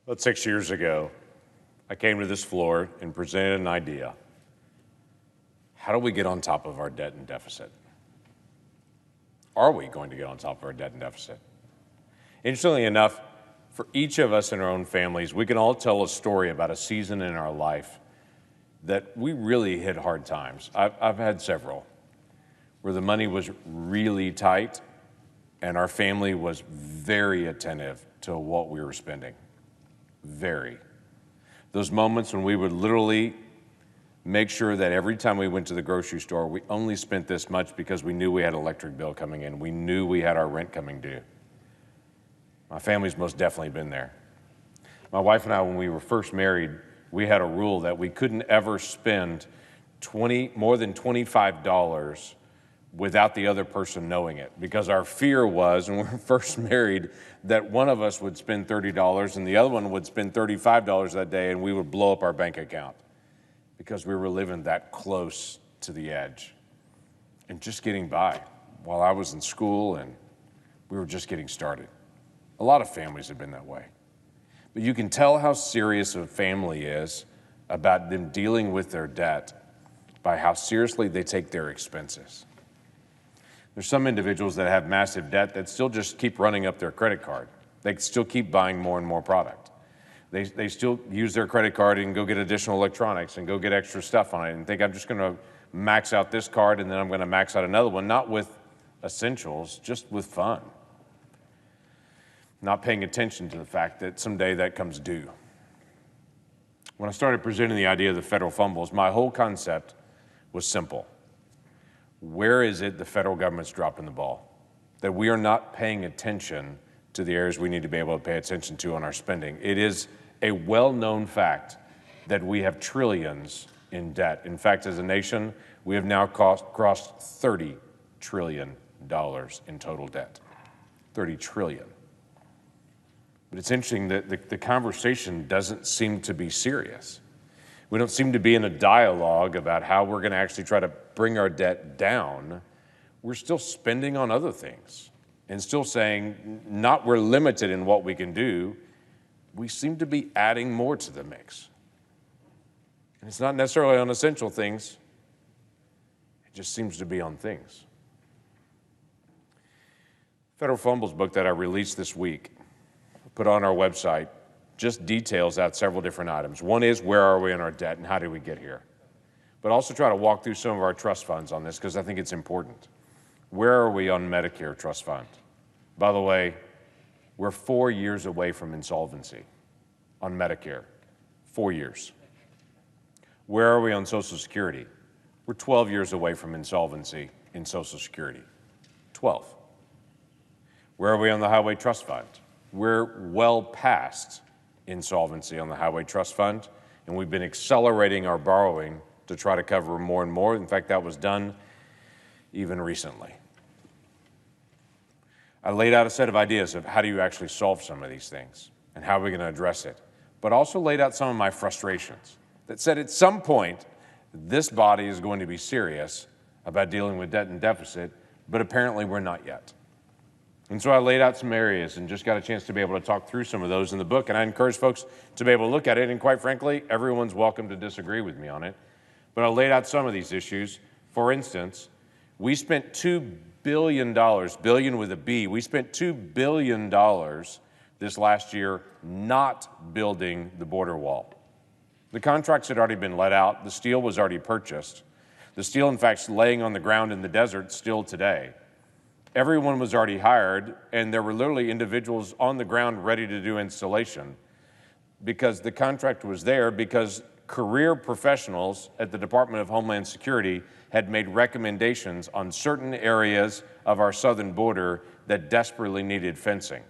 About 6 years ago, I came to this floor and presented an idea. How do we get on top of our debt and deficit? Are we going to get on top of our debt and deficit? Interestingly enough, for each of us in our own families, we can all tell a story about a season in our life that we really hit hard times. I've had several where the money was really tight and our family was very attentive to what we were spending. Very. Those moments when we would literally make sure that every time we went to the grocery store, we only spent this much because we knew we had an electric bill coming in. We knew we had our rent coming due. My family's most definitely been there. My wife and I, when we were first married, we had a rule that we couldn't ever spend more than $25 without the other person knowing it, because our fear was, when we were first married, that one of us would spend $30 and the other one would spend $35 that day, and we would blow up our bank account because we were living that close to the edge and just getting by while I was in school and we were just getting started. A lot of families have been that way. But you can tell how serious a family is about them dealing with their debt by how seriously they take their expenses. There's some individuals that have massive debt that still just keep running up their credit card. They still keep buying more and more product. They still use their credit card and go get additional electronics and go get extra stuff on it and think, I'm just gonna max out this card and then I'm gonna max out another one, not with essentials, just with fun. Not paying attention to the fact that someday that comes due. When I started presenting the idea of the federal fumbles, my whole concept was simple. Where is it the federal government's dropping the ball? That we are not paying attention to the areas we need to be able to pay attention to on our spending. It is a well-known fact that we have trillions in debt. In fact, as a nation, we have now crossed $30 trillion in total debt. 30 trillion. But it's interesting that the conversation doesn't seem to be serious. We don't seem to be in a dialogue about how we're going to actually try to bring our debt down. We're still spending on other things and still saying, not we're limited in what we can do. We seem to be adding more to the mix. And it's not necessarily on essential things. It just seems to be on things. Federal Fumbles book that I released this week, put on our website, just details out several different items. One is, where are we in our debt and how did we get here? But also try to walk through some of our trust funds on this because I think it's important. Where are we on Medicare trust fund? By the way, we're 4 years away from insolvency on Medicare, 4 years. Where are we on Social Security? We're 12 years away from insolvency in Social Security, 12. Where are we on the Highway Trust Fund? We're well past insolvency on the Highway Trust Fund, and we've been accelerating our borrowing to try to cover more and more. In fact, that was done even recently. I laid out a set of ideas of how do you actually solve some of these things and how are we going to address it, but also laid out some of my frustrations that said at some point this body is going to be serious about dealing with debt and deficit, but apparently we're not yet. And so I laid out some areas and just got a chance to be able to talk through some of those in the book. And I encourage folks to be able to look at it. And quite frankly, everyone's welcome to disagree with me on it. But I laid out some of these issues. For instance, we spent $2 billion, billion with a B, we spent $2 billion this last year not building the border wall. The contracts had already been let out. The steel was already purchased. The steel, in fact, is laying on the ground in the desert still today. Everyone was already hired, and there were literally individuals on the ground ready to do installation because the contract was there, because career professionals at the Department of Homeland Security had made recommendations on certain areas of our southern border that desperately needed fencing.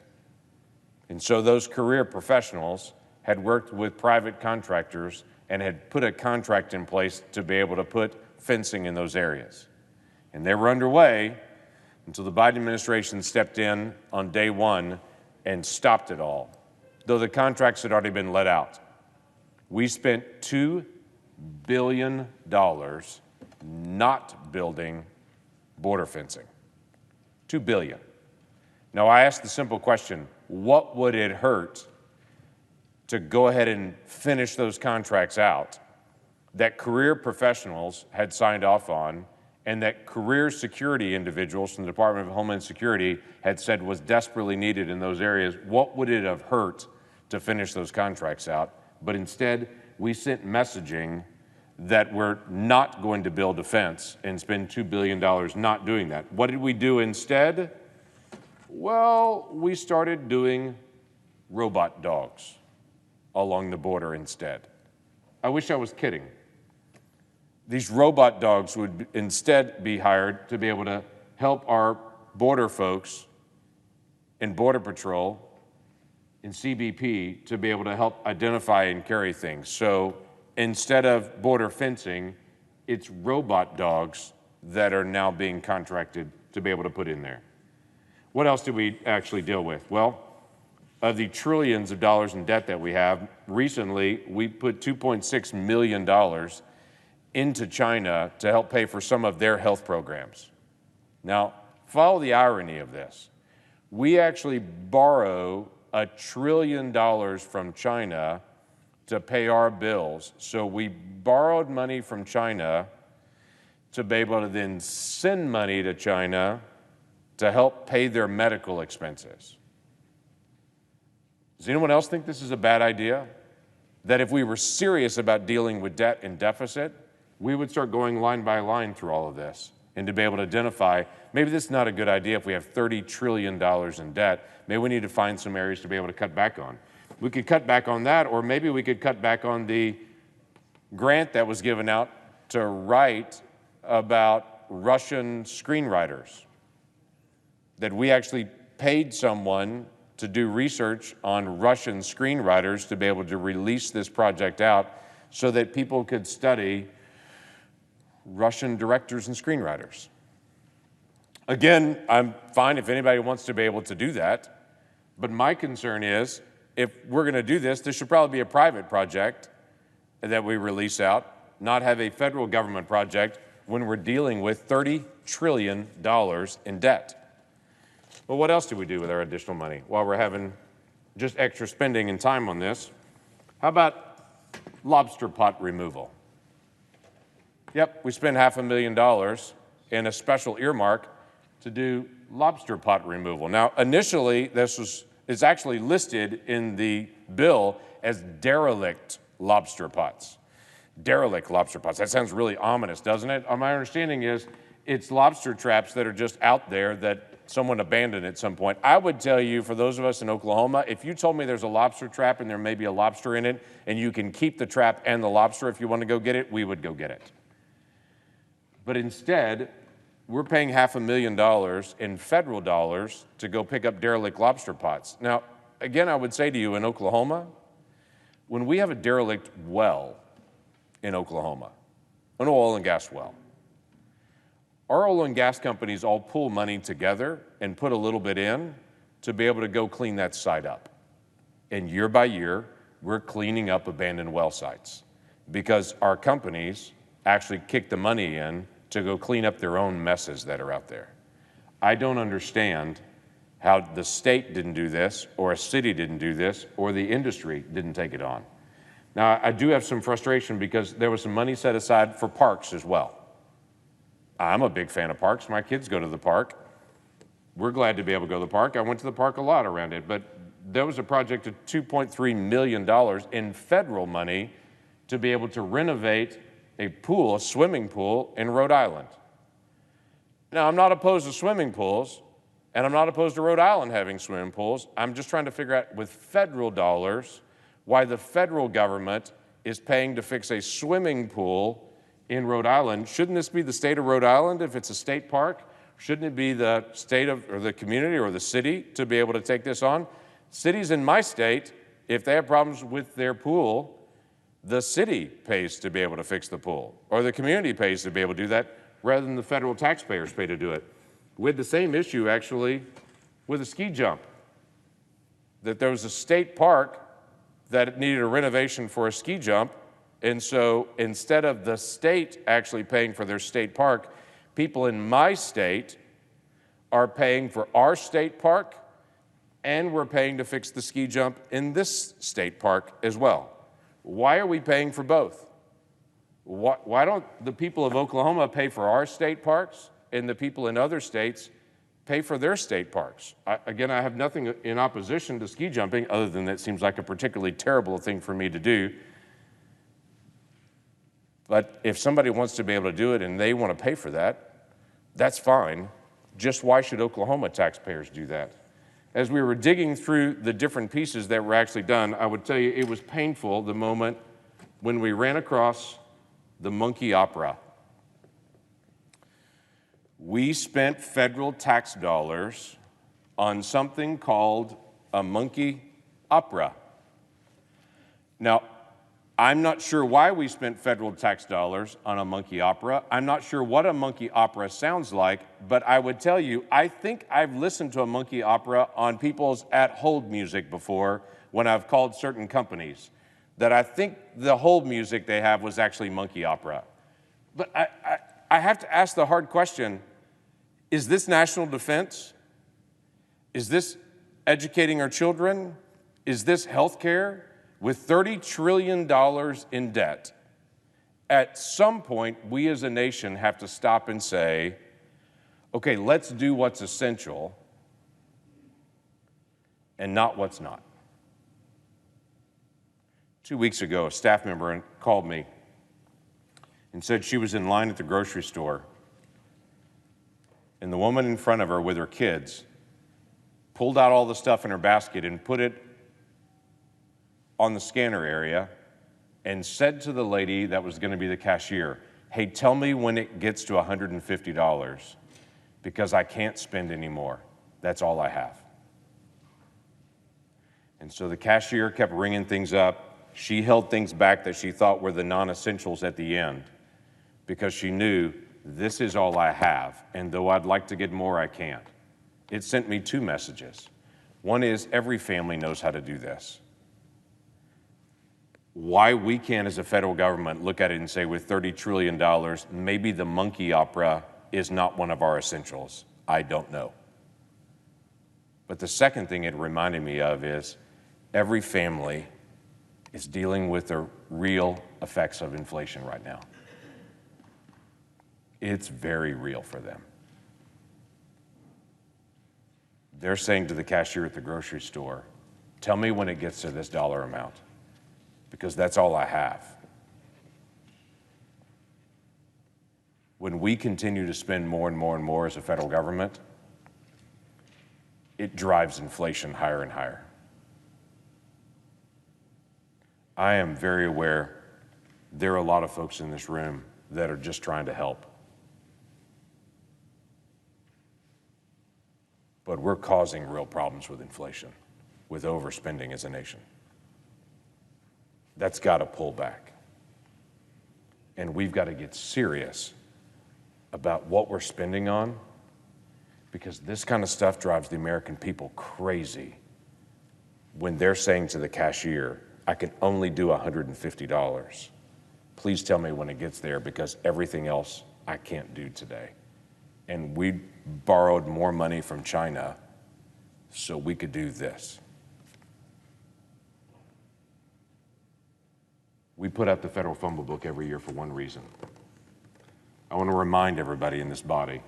And so those career professionals had worked with private contractors and had put a contract in place to be able to put fencing in those areas. And they were underway until the Biden administration stepped in on day one and stopped it all, though the contracts had already been let out. We spent $2 billion not building border fencing. $2 billion. Now, I asked the simple question, what would it hurt to go ahead and finish those contracts out that career professionals had signed off on and that career security individuals from the Department of Homeland Security had said was desperately needed in those areas, what would it have hurt to finish those contracts out? But instead, we sent messaging that we're not going to build defense and spend $2 billion not doing that. What did we do instead? Well, we started doing robot dogs along the border instead. I wish I was kidding. These robot dogs would instead be hired to be able to help our border folks in Border Patrol and CBP to be able to help identify and carry things. So instead of border fencing, it's robot dogs that are now being contracted to be able to put in there. What else did we actually deal with? Well, of the trillions of dollars in debt that we have, recently we put $2.6 million into China to help pay for some of their health programs. Now, follow the irony of this. We actually borrow $1 trillion from China to pay our bills. So we borrowed money from China to be able to then send money to China to help pay their medical expenses. Does anyone else think this is a bad idea? That if we were serious about dealing with debt and deficit, we would start going line by line through all of this and to be able to identify, maybe this is not a good idea if we have $30 trillion in debt. Maybe we need to find some areas to be able to cut back on. We could cut back on that, or maybe we could cut back on the grant that was given out to write about Russian screenwriters. That we actually paid someone to do research on Russian screenwriters to be able to release this project out so that people could study Russian directors and screenwriters. Again, I'm fine if anybody wants to be able to do that, but my concern is if we're going to do this, this should probably be a private project that we release out, not have a federal government project when we're dealing with $30 trillion in debt. Well, what else do we do with our additional money while we're having just extra spending and time on this? How about lobster pot removal? Yep, we spent $500,000 in a special earmark to do lobster pot removal. Now, initially, it's actually listed in the bill as derelict lobster pots. Derelict lobster pots. That sounds really ominous, doesn't it? My understanding is it's lobster traps that are just out there that someone abandoned at some point. I would tell you, for those of us in Oklahoma, if you told me there's a lobster trap and there may be a lobster in it, and you can keep the trap and the lobster if you want to go get it, we would go get it. But instead, we're paying $500,000 in federal dollars to go pick up derelict lobster pots. Now, again, I would say to you in Oklahoma, when we have a derelict well in Oklahoma, an oil and gas well, our oil and gas companies all pool money together and put a little bit in to be able to go clean that site up. And year by year, we're cleaning up abandoned well sites because our companies actually kick the money in to go clean up their own messes that are out there. I don't understand how the state didn't do this, or a city didn't do this, or the industry didn't take it on. Now, I do have some frustration because there was some money set aside for parks as well. I'm a big fan of parks. My kids go to the park. We're glad to be able to go to the park. I went to the park a lot around it, but there was a project of $2.3 million in federal money to be able to renovate a pool, a swimming pool in Rhode Island. Now, I'm not opposed to swimming pools, and I'm not opposed to Rhode Island having swimming pools. I'm just trying to figure out with federal dollars why the federal government is paying to fix a swimming pool in Rhode Island. Shouldn't this be the state of Rhode Island if it's a state park? Shouldn't it be the state of, or the community or the city to be able to take this on? Cities in my state, if they have problems with their pool, the city pays to be able to fix the pool, or the community pays to be able to do that, rather than the federal taxpayers pay to do it. We had the same issue, actually, with a ski jump, that there was a state park that needed a renovation for a ski jump, and so instead of the state actually paying for their state park, people in my state are paying for our state park and we're paying to fix the ski jump in this state park as well. Why are we paying for both? Why don't the people of Oklahoma pay for our state parks and the people in other states pay for their state parks? Again, I have nothing in opposition to ski jumping other than that it seems like a particularly terrible thing for me to do. But if somebody wants to be able to do it and they want to pay for that, that's fine. Just why should Oklahoma taxpayers do that? As we were digging through the different pieces that were actually done, I would tell you it was painful the moment when we ran across the monkey opera. We spent federal tax dollars on something called a monkey opera. Now, I'm not sure why we spent federal tax dollars on a monkey opera. I'm not sure what a monkey opera sounds like, but I would tell you, I think I've listened to a monkey opera on people's at-hold music before when I've called certain companies, that I think the hold music they have was actually monkey opera. But I have to ask the hard question, is this national defense? Is this educating our children? Is this health care? With $30 trillion in debt, at some point, we as a nation have to stop and say, okay, let's do what's essential and not what's not. 2 weeks ago, a staff member called me and said she was in line at the grocery store, and the woman in front of her with her kids pulled out all the stuff in her basket and put it on the scanner area and said to the lady that was going to be the cashier, hey, tell me when it gets to $150 because I can't spend any more. That's all I have. And so the cashier kept ringing things up. She held things back that she thought were the non-essentials at the end because she knew this is all I have, and though I'd like to get more, I can't. It sent me two messages. One is every family knows how to do this. Why we can't, as a federal government, look at it and say, with $30 trillion, maybe the monkey opera is not one of our essentials. I don't know. But the second thing it reminded me of is every family is dealing with the real effects of inflation right now. It's very real for them. They're saying to the cashier at the grocery store, tell me when it gets to this dollar amount, because that's all I have. When we continue to spend more and more and more as a federal government, it drives inflation higher and higher. I am very aware there are a lot of folks in this room that are just trying to help. But we're causing real problems with inflation, with overspending as a nation. That's got to pull back. And we've got to get serious about what we're spending on, because this kind of stuff drives the American people crazy when they're saying to the cashier, I can only do $150. Please tell me when it gets there, because everything else I can't do today. And we borrowed more money from China so we could do this. We put out the federal fumble book every year for one reason. I want to remind everybody in this body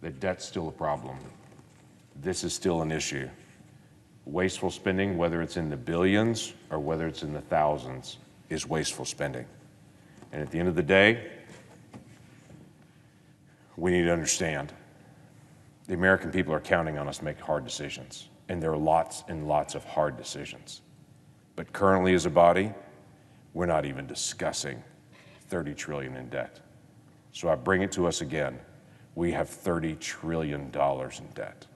that debt's still a problem. This is still an issue. Wasteful spending, whether it's in the billions or whether it's in the thousands, is wasteful spending. And at the end of the day, we need to understand the American people are counting on us to make hard decisions. And there are lots and lots of hard decisions. But currently as a body, we're not even discussing $30 trillion in debt. So I bring it to us again. We have $30 trillion in debt.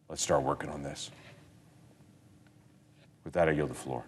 Let's start working on this. With that, I yield the floor.